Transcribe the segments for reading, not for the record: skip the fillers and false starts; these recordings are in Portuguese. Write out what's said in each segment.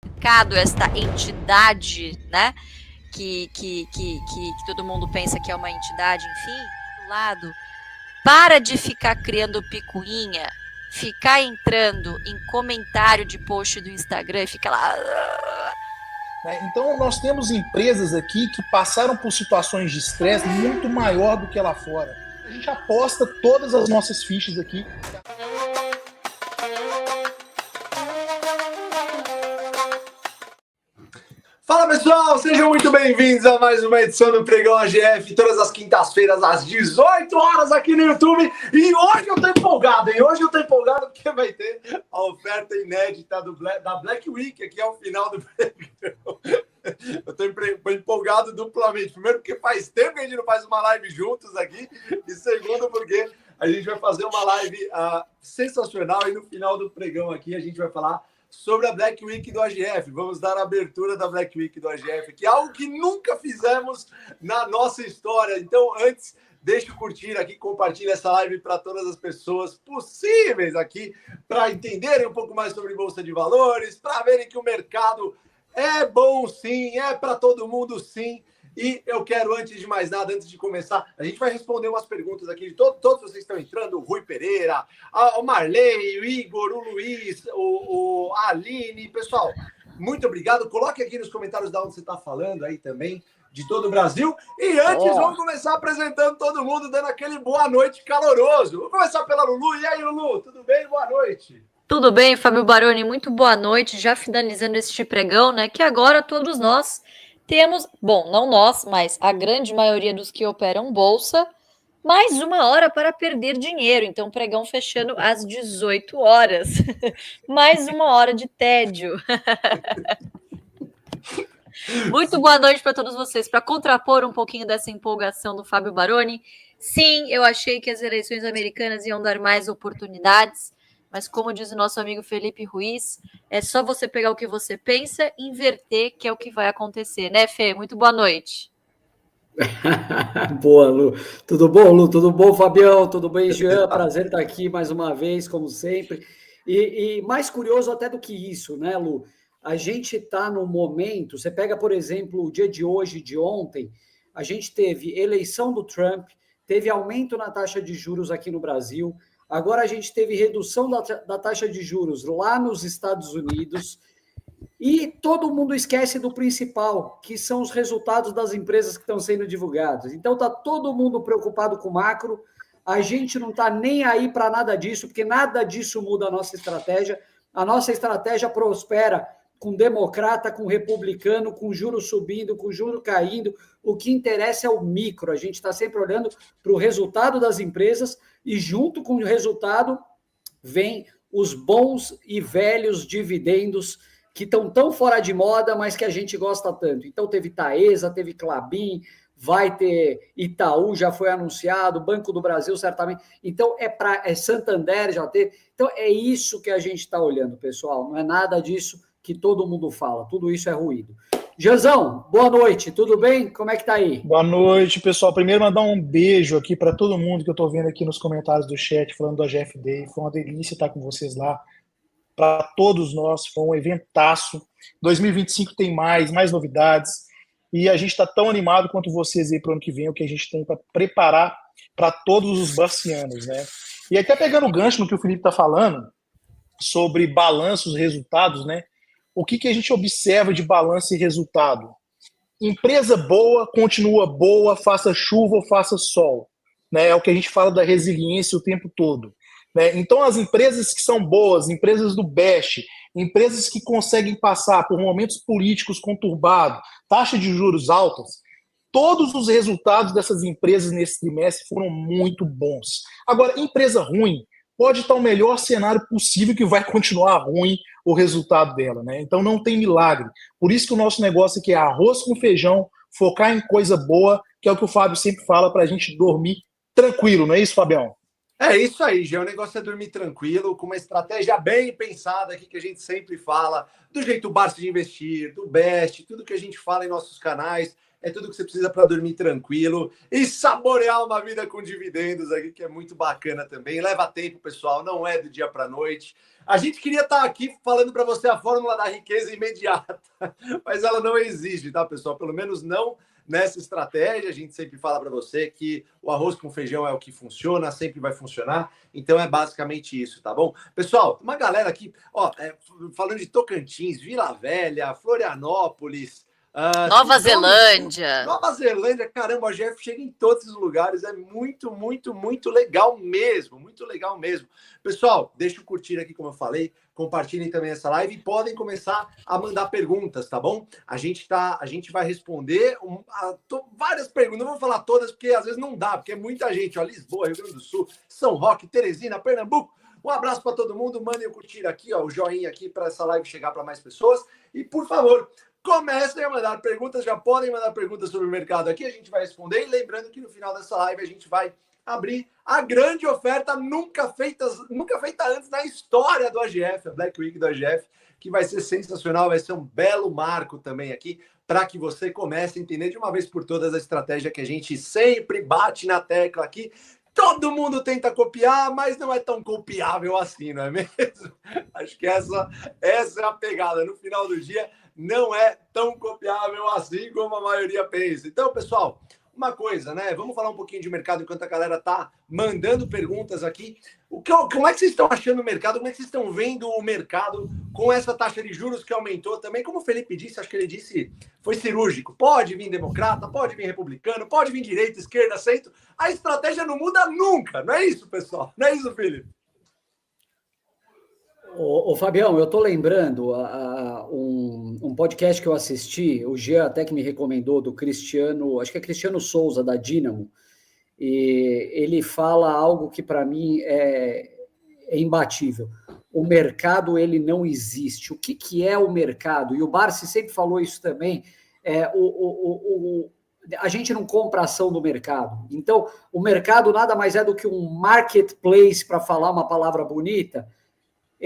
mercado, esta entidade, né? Que todo mundo pensa que é uma entidade, enfim, do lado, para de ficar criando picuinha, ficar entrando em comentário de post do Instagram e fica lá. Né? Então, nós temos empresas aqui que passaram por situações de estresse muito maior do que lá fora. A gente aposta todas as nossas fichas aqui. Fala pessoal, sejam muito bem-vindos a mais uma edição do Pregão AGF, todas as quintas-feiras às 18 horas aqui no YouTube. E hoje eu tô empolgado, hein? Hoje eu tô empolgado porque vai ter a oferta inédita da Black Week aqui ao final do Pregão. Eu tô empolgado duplamente. Primeiro porque faz tempo que a gente não faz uma live juntos aqui. E segundo porque a gente vai fazer uma live sensacional. E no final do Pregão aqui a gente vai falar sobre a Black Week do AGF. Vamos dar a abertura da Black Week do AGF, que é algo que nunca fizemos na nossa história. Então, antes, deixa eu curtir aqui, compartilha essa live para todas as pessoas possíveis aqui, para entenderem um pouco mais sobre Bolsa de Valores, para verem que o mercado é bom sim, é para todo mundo sim. E eu quero, antes de mais nada, antes de começar, a gente vai responder umas perguntas aqui de todos vocês que estão entrando, o Rui Pereira, o Marley, o Igor, o Luiz, a Aline. Pessoal, muito obrigado. Coloque aqui nos comentários de onde você está falando aí também, de todo o Brasil. E antes, vamos começar apresentando todo mundo, dando aquele boa noite caloroso. Vou começar pela Lulu. E aí, Lulu, tudo bem? Boa noite. Tudo bem, Fábio Baroni? Muito boa noite. Já finalizando este pregão, né? Que agora todos nós temos, bom, não nós, mas a grande maioria dos que operam bolsa, mais uma hora para perder dinheiro. Então, pregão fechando às 18 horas. Mais uma hora de tédio. Muito boa noite para todos vocês. Para contrapor um pouquinho dessa empolgação do Fábio Baroni, sim, eu achei que as eleições americanas iam dar mais oportunidades, mas como diz o nosso amigo Felipe Ruiz, é só você pegar o que você pensa e inverter, que é o que vai acontecer, né, Fê? Muito boa noite. Boa, Lu. Tudo bom, Lu? Tudo bom, Fabião? Tudo bem, Jean? Prazer estar aqui mais uma vez, como sempre. E mais curioso até do que isso, né, Lu? A gente está no momento, você pega, por exemplo, o dia de hoje, de ontem, a gente teve eleição do Trump, teve aumento na taxa de juros aqui no Brasil, agora a gente teve redução da taxa de juros lá nos Estados Unidos. E todo mundo esquece do principal, que são os resultados das empresas que estão sendo divulgados. Então, está todo mundo preocupado com o macro, a gente não está nem aí para nada disso, porque nada disso muda a nossa estratégia. A nossa estratégia prospera com democrata, com republicano, com juros subindo, com juros caindo. O que interessa é o micro. A gente está sempre olhando para o resultado das empresas e, junto com o resultado, vem os bons e velhos dividendos que estão tão fora de moda, mas que a gente gosta tanto. Então, teve Taesa, teve Klabin, vai ter Itaú, já foi anunciado, Banco do Brasil, certamente. Então, é Santander, já teve. Então, é isso que a gente está olhando, pessoal. Não é nada disso que todo mundo fala. Tudo isso é ruído. Janzão, boa noite. Tudo bem? Como é que tá aí? Boa noite, pessoal. Primeiro, mandar um beijo aqui para todo mundo que eu estou vendo aqui nos comentários do chat, falando do AGF Day. Foi uma delícia estar com vocês lá. Para todos nós, foi um eventaço. 2025 tem mais novidades, e a gente está tão animado quanto vocês aí para o ano que vem, o que a gente tem para preparar para todos os barcianos, né? E até pegando o gancho no que o Felipe está falando, sobre balanços, resultados, né? O que a gente observa de balanço e resultado? Empresa boa, continua boa, faça chuva ou faça sol, né? É o que a gente fala da resiliência o tempo todo. Né? Então, as empresas que são boas, empresas do BEST, empresas que conseguem passar por momentos políticos conturbados, taxa de juros altas, todos os resultados dessas empresas nesse trimestre foram muito bons. Agora, empresa ruim pode estar o melhor cenário possível que vai continuar ruim o resultado dela. Né? Então, não tem milagre. Por isso que o nosso negócio aqui é arroz com feijão, focar em coisa boa, que é o que o Fábio sempre fala para a gente dormir tranquilo, não é isso, Fabião? É isso aí, Gê. O negócio é dormir tranquilo, com uma estratégia bem pensada aqui que a gente sempre fala, do jeito Barça de investir, do Best, tudo que a gente fala em nossos canais. é tudo que você precisa para dormir tranquilo e saborear uma vida com dividendos aqui, que é muito bacana também. Leva tempo, pessoal, não é do dia para a noite. A gente queria estar aqui falando para você a fórmula da riqueza imediata, mas ela não existe, tá, pessoal? Pelo menos não nessa estratégia. A gente sempre fala para você que o arroz com feijão é o que funciona, sempre vai funcionar. Então é basicamente isso, tá bom? Pessoal, uma galera aqui, ó, falando de Tocantins, Vila Velha, Florianópolis, Nova Zelândia. Nova Zelândia, caramba, a GF chega em todos os lugares, é muito, muito, muito legal mesmo, muito legal mesmo. Pessoal, deixa eu curtir aqui, como eu falei, compartilhem também essa live e podem começar a mandar perguntas, tá bom? A gente vai responder várias perguntas, não vou falar todas, porque às vezes não dá, porque é muita gente, ó, Lisboa, Rio Grande do Sul, São Roque, Teresina, Pernambuco. Um abraço para todo mundo, mandem o curtir aqui, ó, o joinha aqui para essa live chegar para mais pessoas. E, por favor, comecem a mandar perguntas, já podem mandar perguntas sobre o mercado aqui, a gente vai responder. E lembrando que no final dessa live a gente vai abrir a grande oferta nunca feita antes na história do AGF, a Black Week do AGF, que vai ser sensacional, vai ser um belo marco também aqui, para que você comece a entender de uma vez por todas a estratégia que a gente sempre bate na tecla aqui. Todo mundo tenta copiar, mas não é tão copiável assim, não é mesmo? Acho que essa é a pegada. No final do dia, não é tão copiável assim como a maioria pensa. Então, pessoal, uma coisa, né? Vamos falar um pouquinho de mercado enquanto a galera tá mandando perguntas aqui. Como é que vocês estão achando o mercado? Como é que vocês estão vendo o mercado com essa taxa de juros que aumentou também? Como o Felipe disse, acho que ele disse, foi cirúrgico. Pode vir democrata, pode vir republicano, pode vir direita, esquerda, centro. A estratégia não muda nunca. Não é isso, pessoal? Não é isso, Felipe? Ô, Fabião, eu estou lembrando um podcast que eu assisti, o Jean até que me recomendou, do Cristiano, acho que é Cristiano Souza, da Dynamo, e ele fala algo que para mim é imbatível. O mercado, ele não existe. O que é o mercado? E o Barsi sempre falou isso também, a gente não compra ação do mercado. Então, o mercado nada mais é do que um marketplace, para falar uma palavra bonita,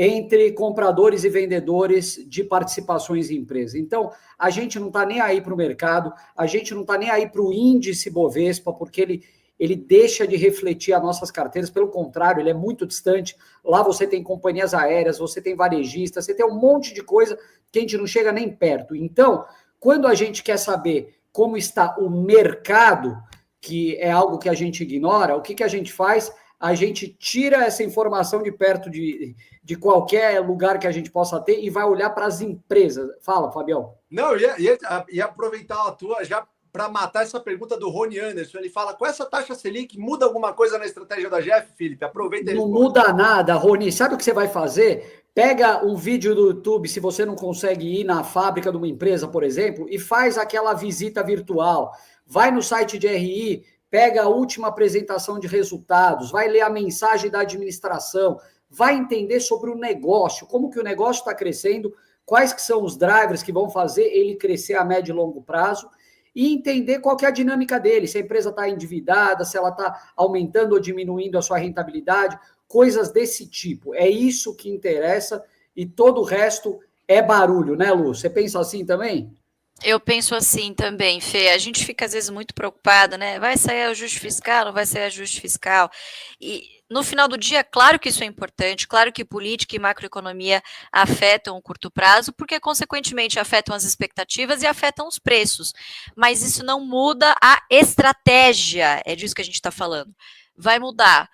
entre compradores e vendedores de participações em empresas. Então, a gente não está nem aí para o mercado, a gente não está nem aí para o índice Bovespa, porque ele deixa de refletir as nossas carteiras, pelo contrário, ele é muito distante. Lá você tem companhias aéreas, você tem varejistas, você tem um monte de coisa que a gente não chega nem perto. Então, quando a gente quer saber como está o mercado, que é algo que a gente ignora, o que a gente faz? A gente tira essa informação de perto de qualquer lugar que a gente possa ter e vai olhar para as empresas. Fala, Fabião. Não, ia aproveitar a tua já para matar essa pergunta do Rony Anderson. Ele fala, com essa taxa Selic, muda alguma coisa na estratégia da GF, Felipe? Aproveita e Não muda nada, Rony. Sabe o que você vai fazer? Pega um vídeo do YouTube, se você não consegue ir na fábrica de uma empresa, por exemplo, e faz aquela visita virtual. Vai no site de RI, pega a última apresentação de resultados, vai ler a mensagem da administração, vai entender sobre o negócio, como que o negócio está crescendo, quais que são os drivers que vão fazer ele crescer a médio e longo prazo, e entender qual que é a dinâmica dele, se a empresa está endividada, se ela está aumentando ou diminuindo a sua rentabilidade, coisas desse tipo. É isso que interessa e todo o resto é barulho, né, Lu? Você pensa assim também? Eu penso assim também, Fê. A gente fica às vezes muito preocupada, né? Vai sair ajuste fiscal, não vai sair ajuste fiscal? E no final do dia, claro que isso é importante, claro que política e macroeconomia afetam o curto prazo, porque consequentemente afetam as expectativas e afetam os preços. Mas isso não muda a estratégia, é disso que a gente está falando. Vai mudar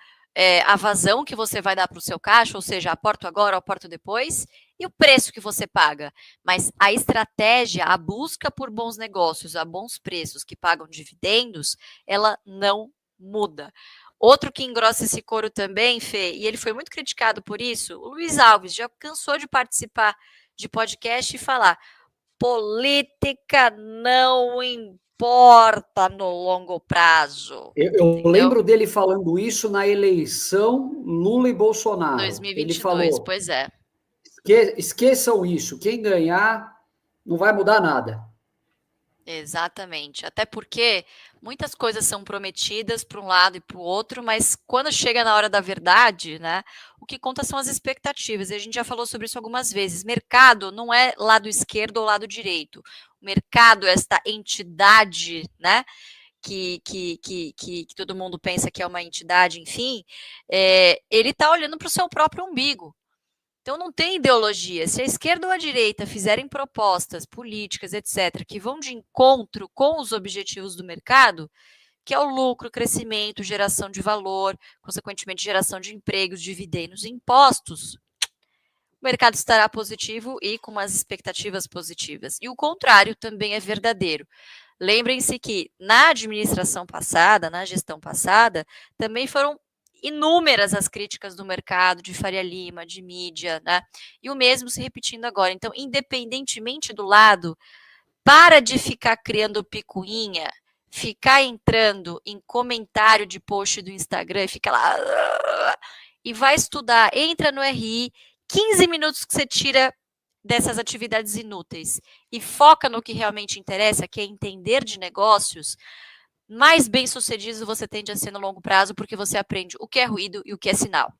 a vazão que você vai dar para o seu caixa, ou seja, aporto agora, aporto depois, e o preço que você paga. Mas a estratégia, a busca por bons negócios, a bons preços que pagam dividendos, ela não muda. Outro que engrossa esse couro também, Fê, e ele foi muito criticado por isso, o Luiz Alves já cansou de participar de podcast e falar: política não importa no longo prazo. Eu lembro dele falando isso na eleição Lula e Bolsonaro. 2022, ele falou, pois é. Esqueçam isso, quem ganhar não vai mudar nada. Exatamente. Até porque muitas coisas são prometidas para um lado e para o outro, mas quando chega na hora da verdade, né, o que conta são as expectativas. E a gente já falou sobre isso algumas vezes. Mercado não é lado esquerdo ou lado direito. O mercado é esta entidade, né, que todo mundo pensa que é uma entidade, enfim, ele está olhando para o seu próprio umbigo. Então não tem ideologia. Se a esquerda ou a direita fizerem propostas políticas, etc., que vão de encontro com os objetivos do mercado, que é o lucro, crescimento, geração de valor, consequentemente geração de empregos, dividendos e impostos, o mercado estará positivo e com umas expectativas positivas. E o contrário também é verdadeiro. Lembrem-se que na administração passada, na gestão passada, também foram inúmeras as críticas do mercado, de Faria Lima, de mídia, né? E o mesmo se repetindo agora. Então, independentemente do lado, para de ficar criando picuinha, ficar entrando em comentário de post do Instagram e fica lá e vai estudar, entra no RI, 15 minutos que você tira dessas atividades inúteis e foca no que realmente interessa, que é entender de negócios, mais bem-sucedido você tende a ser no longo prazo, porque você aprende o que é ruído e o que é sinal.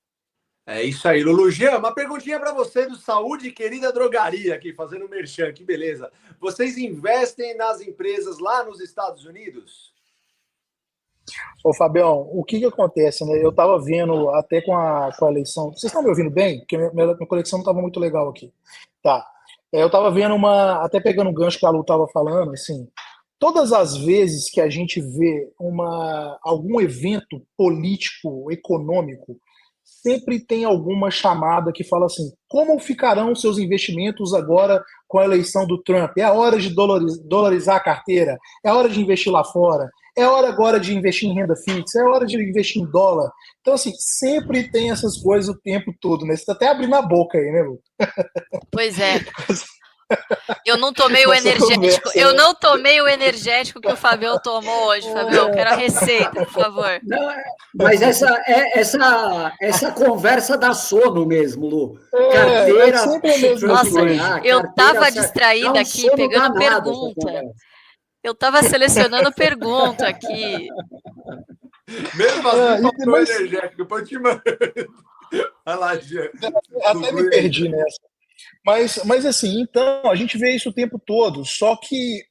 É isso aí, Lulu. Jean, uma perguntinha para você do Saúde Querida Drogaria, aqui fazendo merchan, que beleza. Vocês investem nas empresas lá nos Estados Unidos? Ô, Fabião, o que que acontece, né? Eu estava vendo até com a eleição. Vocês estão me ouvindo bem? Porque minha conexão não estava muito legal aqui. Tá. Eu estava vendo até pegando um gancho que a Lu estava falando, assim, todas as vezes que a gente vê algum evento político, econômico, sempre tem alguma chamada que fala assim: como ficarão seus investimentos agora com a eleição do Trump? É a hora de dolarizar a carteira, é a hora de investir lá fora, é a hora agora de investir em renda fixa, é a hora de investir em dólar. Então, assim, sempre tem essas coisas o tempo todo, né? Você tá até abrindo a boca aí, né, Lu? Pois é. Eu não tomei o energético. Eu não tomei o energético que o Fabião tomou hoje, Fabião. Quero a receita, por favor. Não, mas essa conversa dá sono mesmo, Lu. Carteira, nossa, eu estava distraída aqui, pegando pergunta. Eu estava selecionando pergunta aqui. Mesmo assim, faltou energético. Depois te mando. Vai lá, Jean. Até me perdi nessa. Mas assim, então, a gente vê isso o tempo todo. Só que,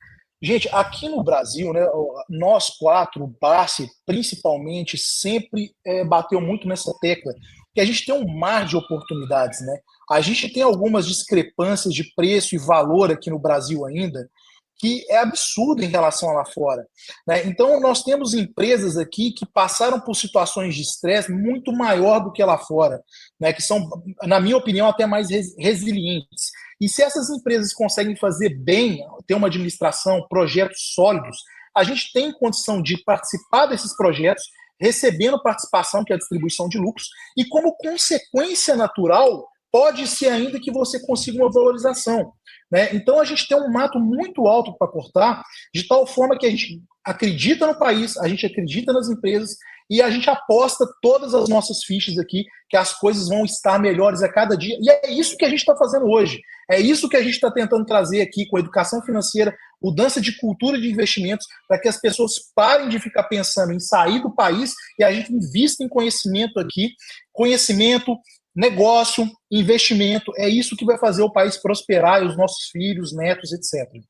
gente, aqui no Brasil, né, nós quatro, o Barsi, principalmente, sempre bateu muito nessa tecla, que a gente tem um mar de oportunidades, né? A gente tem algumas discrepâncias de preço e valor aqui no Brasil ainda, que é absurdo em relação a lá fora, né? Então, nós temos empresas aqui que passaram por situações de estresse muito maior do que lá fora, né? Que são, na minha opinião, até mais resilientes. E se essas empresas conseguem fazer bem, ter uma administração, projetos sólidos, a gente tem condição de participar desses projetos, recebendo participação, que é a distribuição de lucros, e como consequência natural, pode ser ainda que você consiga uma valorização, né? Então a gente tem um mato muito alto para cortar, de tal forma que a gente acredita no país, a gente acredita nas empresas e a gente aposta todas as nossas fichas aqui que as coisas vão estar melhores a cada dia. E é isso que a gente está fazendo hoje. É isso que a gente está tentando trazer aqui com a educação financeira, mudança de cultura de investimentos, para que as pessoas parem de ficar pensando em sair do país e a gente invista em conhecimento aqui, conhecimento, negócio, investimento, é isso que vai fazer o país prosperar e os nossos filhos, netos, etc.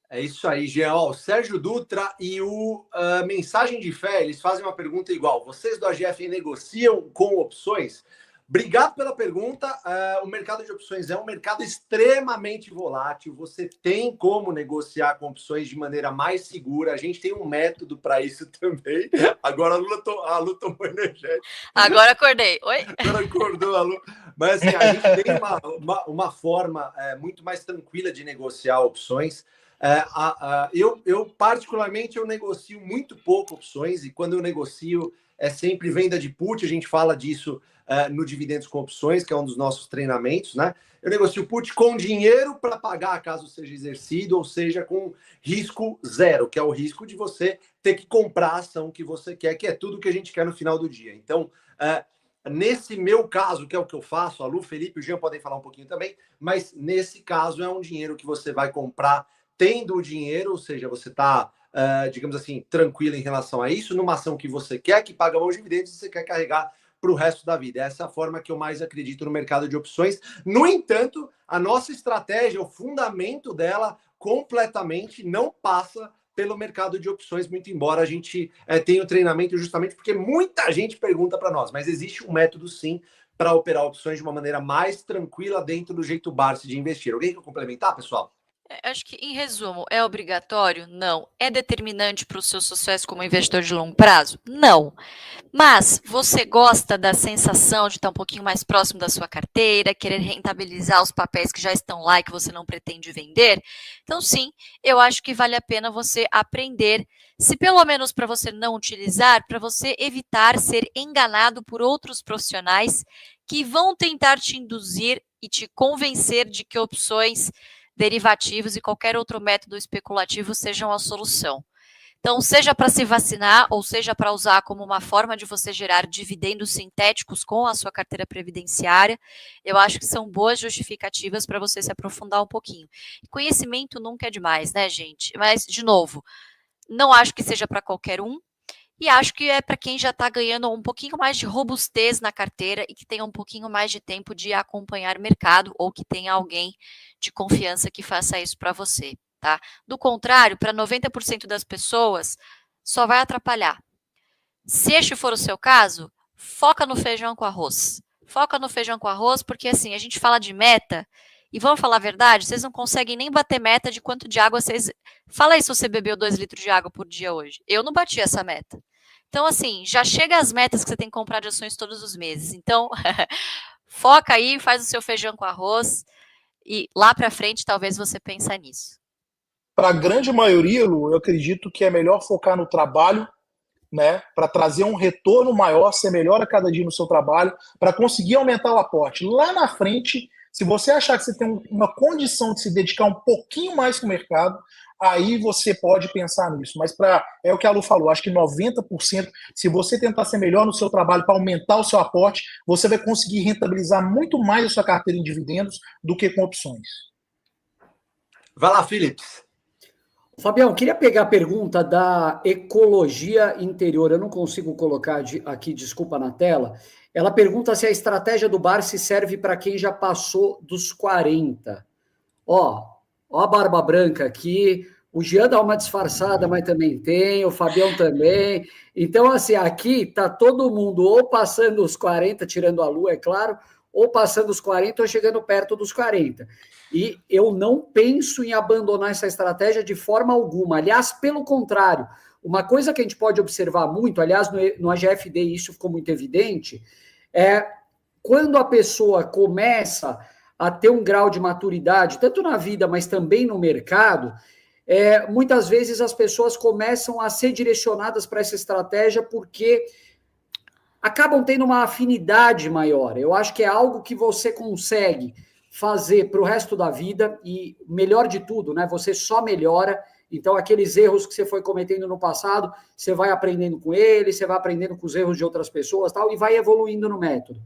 É isso aí, Jean. O Sérgio Dutra e o Mensagem de Fé, eles fazem uma pergunta igual. Vocês do AGF negociam com opções? Obrigado pela pergunta. O mercado de opções é um mercado extremamente volátil. Você tem como negociar com opções de maneira mais segura. A gente tem um método para isso também. Agora a Lu tomou energético. Agora acordei. Oi? Agora acordou a Lu. Mas assim, a gente tem uma forma muito mais tranquila de negociar opções. Eu particularmente, eu negocio muito pouco opções. E quando eu negocio, é sempre venda de put. A gente fala disso no Dividendos com Opções, que é um dos nossos treinamentos, né? Eu negocio put com dinheiro para pagar caso seja exercido, ou seja, com risco zero, que é o risco de você ter que comprar a ação que você quer, que é tudo que a gente quer no final do dia. Então, nesse meu caso, que é o que eu faço, a Lu, Felipe e o Jean podem falar um pouquinho também, mas nesse caso é um dinheiro que você vai comprar tendo o dinheiro, ou seja, você está, digamos assim, tranquilo em relação a isso, numa ação que você quer, que paga bons dividendos e você quer carregar para o resto da vida. Essa é a forma que eu mais acredito no mercado de opções. No entanto, a nossa estratégia, o fundamento dela, completamente não passa pelo mercado de opções, muito embora a gente tenha o treinamento justamente porque muita gente pergunta para nós, mas existe um método sim para operar opções de uma maneira mais tranquila dentro do jeito Barsi de investir. Alguém quer complementar, pessoal? Acho que, em resumo, é obrigatório? Não. É determinante para o seu sucesso como investidor de longo prazo? Não. Mas você gosta da sensação de estar um pouquinho mais próximo da sua carteira, querer rentabilizar os papéis que já estão lá e que você não pretende vender? Então, sim, eu acho que vale a pena você aprender, se pelo menos para você não utilizar, para você evitar ser enganado por outros profissionais que vão tentar te induzir e te convencer de que opções, derivativos e qualquer outro método especulativo sejam a solução. Então, seja para se vacinar ou seja para usar como uma forma de você gerar dividendos sintéticos com a sua carteira previdenciária, eu acho que são boas justificativas para você se aprofundar um pouquinho. Conhecimento nunca é demais, né, gente? Mas, de novo, não acho que seja para qualquer um e acho que é para quem já está ganhando um pouquinho mais de robustez na carteira e que tenha um pouquinho mais de tempo de acompanhar o mercado ou que tenha alguém de confiança que faça isso para você. Tá? Do contrário, para 90% das pessoas, só vai atrapalhar. Se este for o seu caso, foca no feijão com arroz. Foca no feijão com arroz, porque assim, a gente fala de meta, e vamos falar a verdade, vocês não conseguem nem bater meta de quanto de água vocês... Fala aí se você bebeu 2 litros de água por dia hoje. Eu não bati essa meta. Então, assim, já chega às metas que você tem que comprar de ações todos os meses. Então, foca aí, faz o seu feijão com arroz, e lá para frente talvez você pense nisso. Para a grande maioria, Lu, eu acredito que é melhor focar no trabalho, né, para trazer um retorno maior, ser melhor a cada dia no seu trabalho, para conseguir aumentar o aporte. Lá na frente, se você achar que você tem uma condição de se dedicar um pouquinho mais para o mercado, aí você pode pensar nisso. Mas é o que a Lu falou, acho que 90%, se você tentar ser melhor no seu trabalho para aumentar o seu aporte, você vai conseguir rentabilizar muito mais a sua carteira em dividendos do que com opções. Vai lá, Philips. Fabião, queria pegar a pergunta da Ecologia Interior. Eu não consigo colocar aqui, desculpa, na tela. Ela pergunta se a estratégia do Barsi serve para quem já passou dos 40. Ó a barba branca aqui. O Jean dá uma disfarçada, mas também tem. O Fabião também. Então, assim, aqui tá todo mundo ou passando os 40, tirando a Lu, é claro, ou passando os 40 ou chegando perto dos 40. E eu não penso em abandonar essa estratégia de forma alguma. Aliás, pelo contrário, uma coisa que a gente pode observar muito, aliás, no AGFD isso ficou muito evidente, é quando a pessoa começa a ter um grau de maturidade, tanto na vida, mas também no mercado, muitas vezes as pessoas começam a ser direcionadas para essa estratégia porque acabam tendo uma afinidade maior. Eu acho que é algo que você consegue fazer para o resto da vida e, melhor de tudo, né, você só melhora. Então, aqueles erros que você foi cometendo no passado, você vai aprendendo com eles, você vai aprendendo com os erros de outras pessoas tal, e vai evoluindo no método.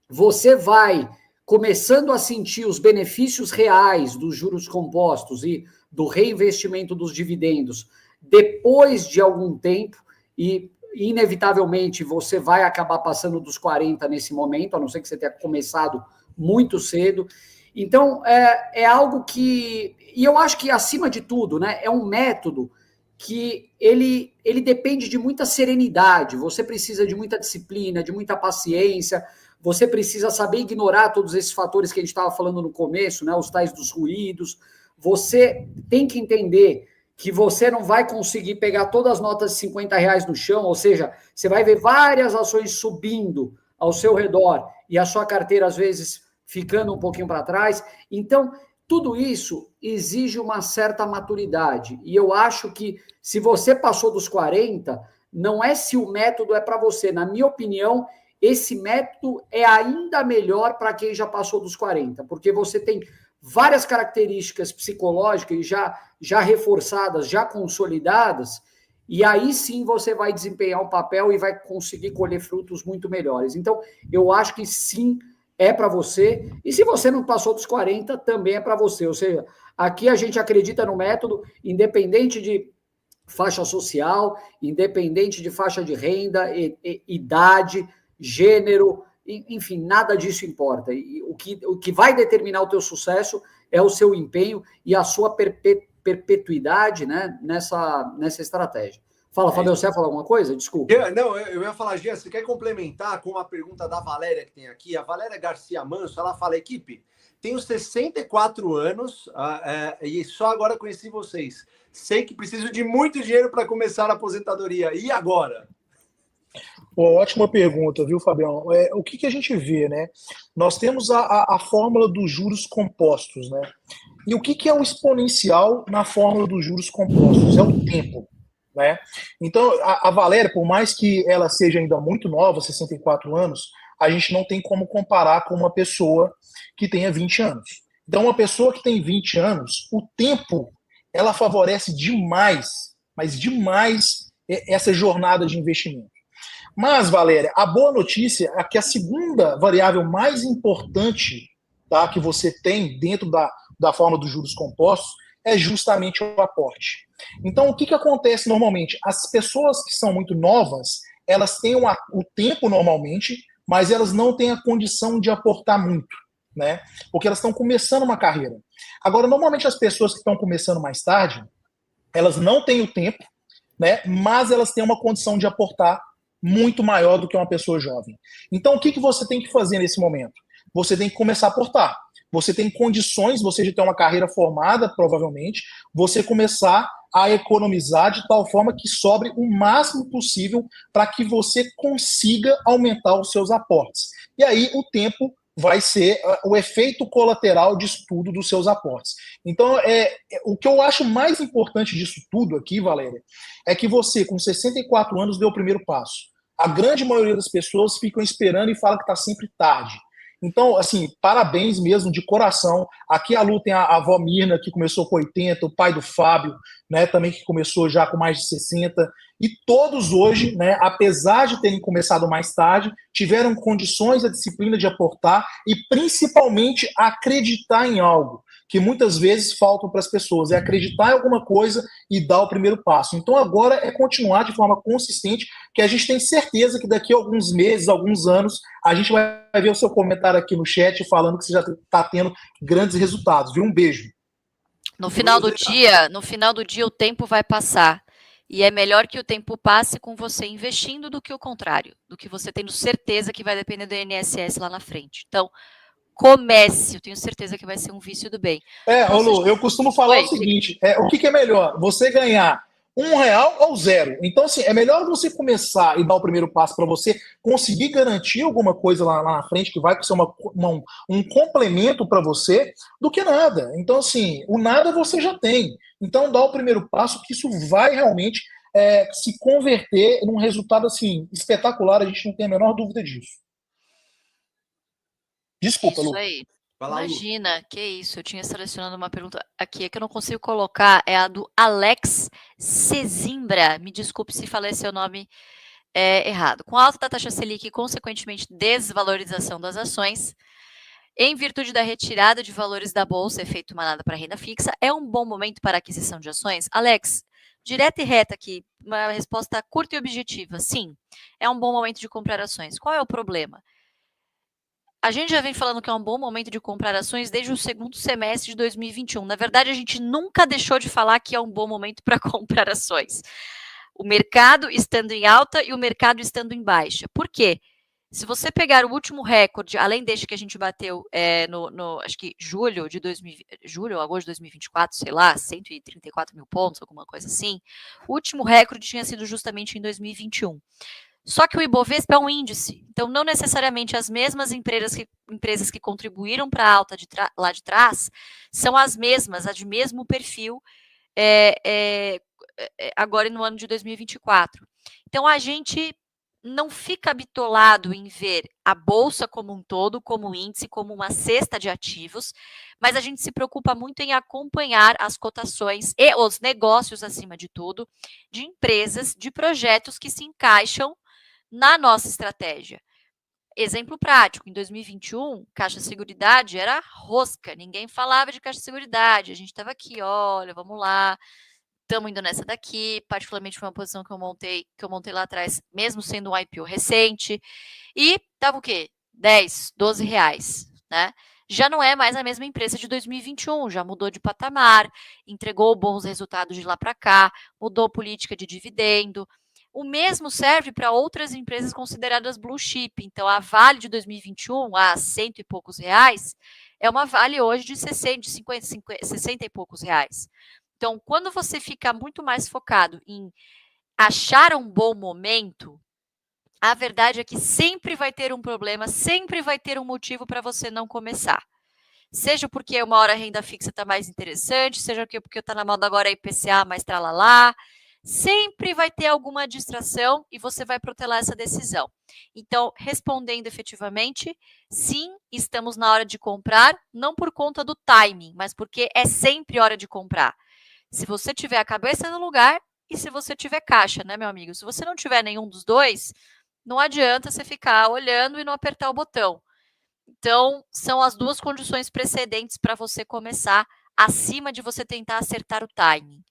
Você vai começando a sentir os benefícios reais dos juros compostos e do reinvestimento dos dividendos depois de algum tempo e, inevitavelmente, você vai acabar passando dos 40 nesse momento, a não ser que você tenha começado muito cedo. Então, é algo que... E eu acho que, acima de tudo, né, é um método que ele depende de muita serenidade. Você precisa de muita disciplina, de muita paciência. Você precisa saber ignorar todos esses fatores que a gente estava falando no começo, né, os tais dos ruídos. Você tem que entender que você não vai conseguir pegar todas as notas de R$50 no chão, ou seja, você vai ver várias ações subindo ao seu redor e a sua carteira, às vezes, ficando um pouquinho para trás. Então, tudo isso exige uma certa maturidade. E eu acho que, se você passou dos 40, não é se o método é para você. Na minha opinião, esse método é ainda melhor para quem já passou dos 40, porque você tem várias características psicológicas já reforçadas, já consolidadas, e aí sim você vai desempenhar um papel e vai conseguir colher frutos muito melhores. Então, eu acho que sim, é para você. E se você não passou dos 40, também é para você. Ou seja, aqui a gente acredita no método, independente de faixa social, independente de faixa de renda, idade, gênero, enfim, nada disso importa. E o que vai determinar o teu sucesso é o seu empenho e a sua perpetuidade, né, nessa estratégia. Fala, Fabio, você ia falar alguma coisa? Desculpa. Não, eu ia falar, Gia, você quer complementar com uma pergunta da Valéria que tem aqui? A Valéria Garcia Manso, ela fala, equipe, tenho 64 anos e só agora conheci vocês. Sei que preciso de muito dinheiro para começar a aposentadoria. E agora? Ótima pergunta, viu, Fabião? O que a gente vê, né? Nós temos a fórmula dos juros compostos, né? E o que é o exponencial na fórmula dos juros compostos? É o tempo, né? Então, a Valéria, por mais que ela seja ainda muito nova, 64 anos, a gente não tem como comparar com uma pessoa que tenha 20 anos. Então, uma pessoa que tem 20 anos, o tempo, ela favorece demais, mas demais, essa jornada de investimento. Mas, Valéria, a boa notícia é que a segunda variável mais importante, tá, que você tem dentro da forma dos juros compostos é justamente o aporte. Então, o que acontece normalmente? As pessoas que são muito novas, elas têm o tempo normalmente, mas elas não têm a condição de aportar muito, né? Porque elas estão começando uma carreira. Agora, normalmente as pessoas que estão começando mais tarde, elas não têm o tempo, né? Mas elas têm uma condição de aportar muito maior do que uma pessoa jovem. Então, o que você tem que fazer nesse momento? Você tem que começar a aportar. Você tem condições, você já tem uma carreira formada, provavelmente, você começar a economizar de tal forma que sobre o máximo possível para que você consiga aumentar os seus aportes. E aí o tempo vai ser o efeito colateral de estudo dos seus aportes. Então, o que eu acho mais importante disso tudo aqui, Valéria, é que você, com 64 anos, deu o primeiro passo. A grande maioria das pessoas ficam esperando e fala que está sempre tarde. Então, assim, parabéns mesmo, de coração. Aqui a Lu tem a avó Mirna, que começou com 80, o pai do Fábio, né, também que começou já com mais de 60. E todos hoje, né, apesar de terem começado mais tarde, tiveram condições, a disciplina de aportar e principalmente acreditar em algo, que muitas vezes faltam para as pessoas, é acreditar em alguma coisa e dar o primeiro passo. Então agora é continuar de forma consistente, que a gente tem certeza que daqui a alguns meses, alguns anos, a gente vai ver o seu comentário aqui no chat falando que você já está tendo grandes resultados. Viu? Um beijo. No final do dia, o tempo vai passar. E é melhor que o tempo passe com você investindo do que o contrário, do que você tendo certeza que vai depender do INSS lá na frente. Então, comece, eu tenho certeza que vai ser um vício do bem. Ô Lu, eu costumo falar o seguinte, o que é melhor? Você ganhar R$1 ou 0. Então, assim, é melhor você começar e dar o primeiro passo para você conseguir garantir alguma coisa lá na frente que vai ser um complemento para você do que nada. Então, assim, o nada você já tem. Então, dá o primeiro passo que isso vai realmente se converter num resultado, assim, espetacular. A gente não tem a menor dúvida disso. Desculpa, Lu. Isso aí. Imagina, que isso, eu tinha selecionado uma pergunta aqui, que eu não consigo colocar, é a do Alex Cezimbra, me desculpe se falei seu nome errado. Com a alta da taxa Selic e, consequentemente, desvalorização das ações, em virtude da retirada de valores da Bolsa, efeito manada para renda fixa, é um bom momento para aquisição de ações? Alex, direta e reta aqui, uma resposta curta e objetiva, sim, é um bom momento de comprar ações. Qual é o problema? A gente já vem falando que é um bom momento de comprar ações desde o segundo semestre de 2021. Na verdade, a gente nunca deixou de falar que é um bom momento para comprar ações. O mercado estando em alta e o mercado estando em baixa. Por quê? Se você pegar o último recorde, além deste que a gente bateu acho que julho ou agosto de 2024, sei lá, 134 mil pontos, alguma coisa assim, o último recorde tinha sido justamente em 2021. Só que o Ibovespa é um índice, então não necessariamente as mesmas empresas que contribuíram para a alta lá de trás são as mesmas, a de mesmo perfil agora no ano de 2024. Então a gente não fica bitolado em ver a bolsa como um todo, como índice, como uma cesta de ativos, mas a gente se preocupa muito em acompanhar as cotações e os negócios, acima de tudo, de empresas, de projetos que se encaixam na nossa estratégia. exemplo prático, em 2021, Caixa Seguridade era rosca, ninguém falava de Caixa Seguridade, a gente estava aqui, olha, vamos lá, estamos indo nessa daqui, particularmente foi uma posição que eu montei lá atrás, mesmo sendo um IPO recente, e tava o quê? 10, 12 reais, né? Já não é mais a mesma empresa de 2021, já mudou de patamar, entregou bons resultados de lá para cá, mudou política de dividendo. O mesmo serve para outras empresas consideradas blue chip. Então, a Vale de 2021, a cento e poucos reais, é uma Vale hoje de 60, 60 e poucos reais. Então, quando você fica muito mais focado em achar um bom momento, a verdade é que sempre vai ter um problema, sempre vai ter um motivo para você não começar. Seja porque uma hora a renda fixa está mais interessante, seja porque está na moda agora a IPCA mais tralalá. Sempre vai ter alguma distração e você vai protelar essa decisão. Então, respondendo efetivamente, sim, estamos na hora de comprar, não por conta do timing, mas porque é sempre hora de comprar. Se você tiver a cabeça no lugar e se você tiver caixa, né, meu amigo? Se você não tiver nenhum dos dois, não adianta você ficar olhando e não apertar o botão. Então, são as duas condições precedentes para você começar, acima de você tentar acertar o timing.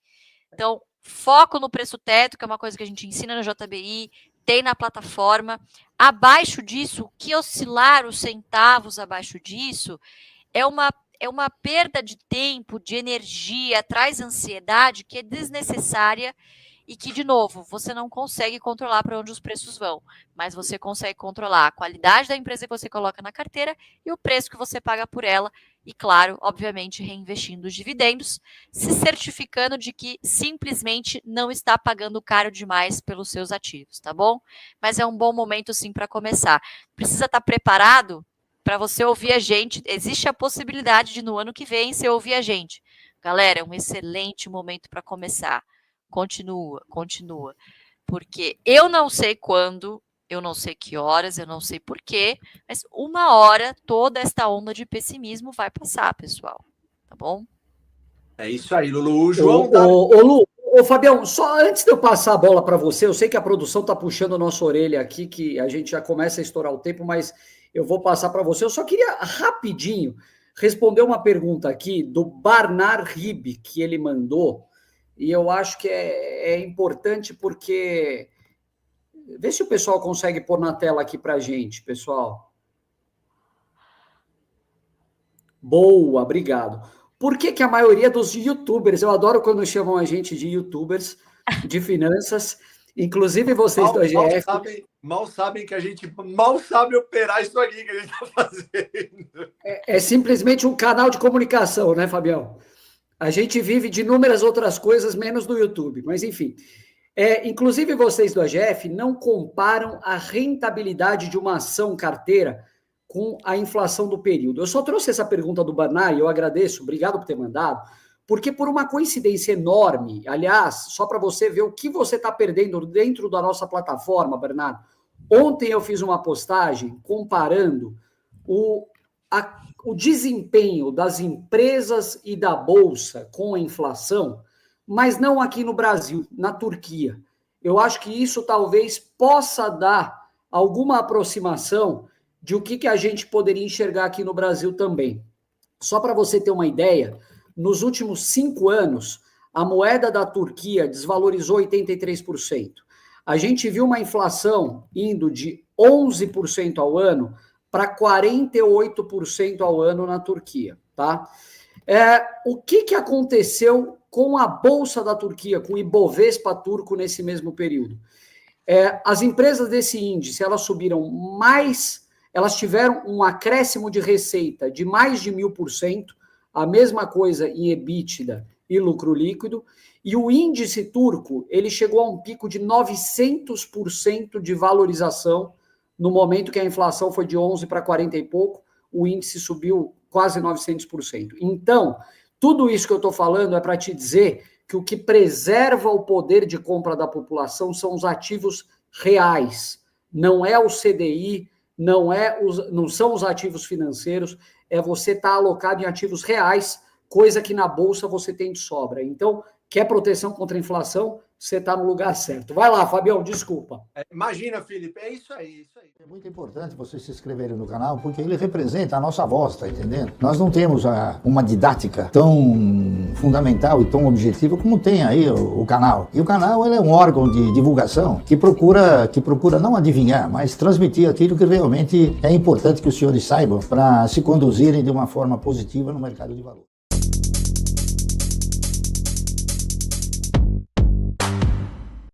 Então, foco no preço teto, que é uma coisa que a gente ensina na JBI, tem na plataforma. Abaixo disso, o que oscilar os centavos abaixo disso é uma perda de tempo, de energia, traz ansiedade que é desnecessária e que, de novo, você não consegue controlar para onde os preços vão, mas você consegue controlar a qualidade da empresa que você coloca na carteira e o preço que você paga por ela e, claro, obviamente, reinvestindo os dividendos, se certificando de que simplesmente não está pagando caro demais pelos seus ativos, tá bom? Mas é um bom momento, sim, para começar. Precisa estar preparado para você ouvir a gente. Existe a possibilidade de, no ano que vem, você ouvir a gente. Galera, é um excelente momento para começar. Continua. Porque eu não sei quando, eu não sei que horas, eu não sei porquê, mas uma hora toda esta onda de pessimismo vai passar, pessoal. Tá bom? É isso aí, Lulu. O João Lu, Fabião, só antes de eu passar a bola para você, eu sei que a produção está puxando a nossa orelha aqui, que a gente já começa a estourar o tempo, mas eu vou passar para você. Eu só queria rapidinho responder uma pergunta aqui do Barnar Ribe, que ele mandou. E eu acho que é importante porque... Vê se o pessoal consegue pôr na tela aqui para a gente, pessoal. Boa, obrigado. Por que a maioria dos youtubers, eu adoro quando chamam a gente de youtubers de finanças, inclusive vocês do AGF... Mal sabem que a gente mal sabe operar isso aqui que a gente está fazendo. É simplesmente um canal de comunicação, né, Fabião? A gente vive de inúmeras outras coisas, menos do YouTube, mas enfim. Inclusive, vocês do AGF não comparam a rentabilidade de uma ação carteira com a inflação do período. Eu só trouxe essa pergunta do Barnard, e eu agradeço, obrigado por ter mandado, porque por uma coincidência enorme, aliás, só para você ver o que você está perdendo dentro da nossa plataforma, Bernardo, ontem eu fiz uma postagem comparando o desempenho das empresas e da Bolsa com a inflação, mas não aqui no Brasil, na Turquia. Eu acho que isso talvez possa dar alguma aproximação de o que a gente poderia enxergar aqui no Brasil também. Só para você ter uma ideia, nos últimos 5 anos, a moeda da Turquia desvalorizou 83%. A gente viu uma inflação indo de 11% ao ano para 48% ao ano na Turquia, tá? O que aconteceu com a Bolsa da Turquia, com o Ibovespa turco nesse mesmo período? As empresas desse índice, elas subiram mais, elas tiveram um acréscimo de receita de mais de 1000%, a mesma coisa em EBITDA e lucro líquido, e o índice turco, ele chegou a um pico de 900% de valorização, no momento que a inflação foi de 11 para 40 e pouco, o índice subiu quase 900%. Então, tudo isso que eu estou falando é para te dizer que o que preserva o poder de compra da população são os ativos reais. Não é o CDI, não são os ativos financeiros, é você estar alocado em ativos reais, coisa que na Bolsa você tem de sobra. Então, quer proteção contra a inflação? você está no lugar certo. Vai lá, Fabião, desculpa. Imagina, Felipe, é isso aí, isso aí. É muito importante vocês se inscreverem no canal, porque ele representa a nossa voz, tá entendendo? Nós não temos uma didática tão fundamental e tão objetiva como tem aí o canal. E o canal ele é um órgão de divulgação que procura não adivinhar, mas transmitir aquilo que realmente é importante que os senhores saibam para se conduzirem de uma forma positiva no mercado de valores.